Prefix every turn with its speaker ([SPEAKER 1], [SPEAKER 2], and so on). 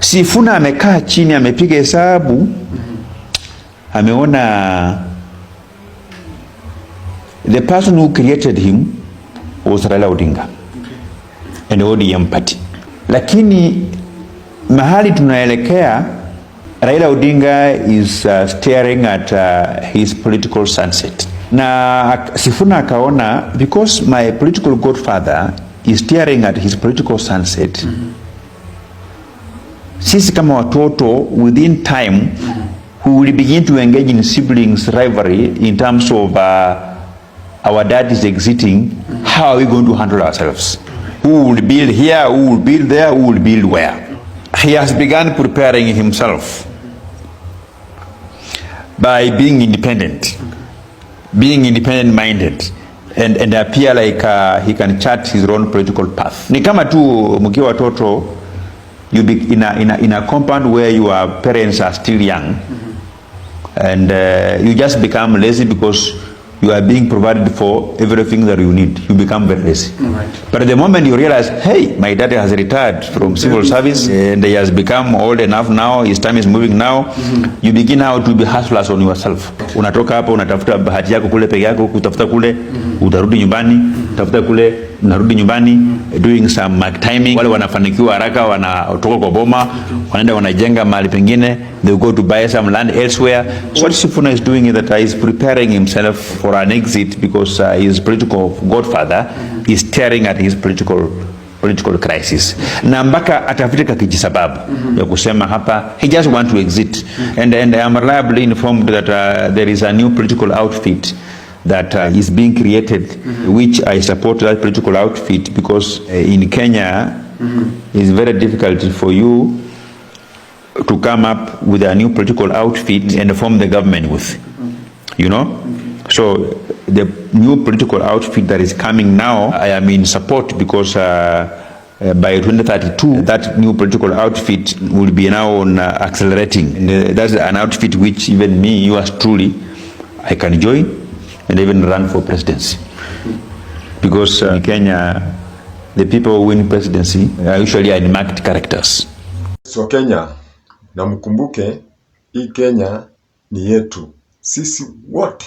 [SPEAKER 1] Sifuna amekaa chini, amepiga hesabu, ameona the person who created him was Raila Odinga and the ODM party. Lakini mahali tunaelekea, Raila Odinga is staring at his political sunset. Na Sifuna akaona, because my political godfather is staring at his political sunset, sisi kama watoto, within time, we will begin to engage in siblings rivalry in terms of our dad is exiting. How are we going to handle ourselves? Who will build here? Who will build there? Who will build where? He has begun preparing himself by being independent, being independent-minded, and appear like he can chart his own political path. Ni kama tu mkiwa watoto, you be in a compound where your parents are still young, and you just become lazy because you are being provided for everything that you need. You become very lazy. Right. But at the moment you realize, hey, my dad has retired from civil service and he has become old enough now, his time is moving now, you begin now to be hustlers on yourself. Unatoka hapo, unatafuta bahati yako kule peke yako, kutafuta kule, utarudi nyumbani, tafuta kule, unarudi nyumbani, doing some mark timing. Wale wanafanikiwa haraka, wanatoka kwa boma, wanaenda wanajenga mahali pengine, they go to buy some land elsewhere. So what Sifuna is doing is that he is preparing himself for an exit, because his political godfather is staring at his political crisis. Na mpaka atafutika kijisababu ya kusema hapa, he just want to exit. And I am reliably informed that there is a new political outfit that is being created, which I support that political outfit, because in Kenya it's very difficult for you to come up with a new political outfit and form the government with, you know. So the new political outfit that is coming now, I am in support, because by 2032 that new political outfit will be now on accelerating, and that's an outfit which even me, yours truly, I can join and even run for presidency, because in Kenya the people who win presidency are usually unmarked characters.
[SPEAKER 2] So Kenya, na mkumbuke hii Kenya ni yetu sisi wote.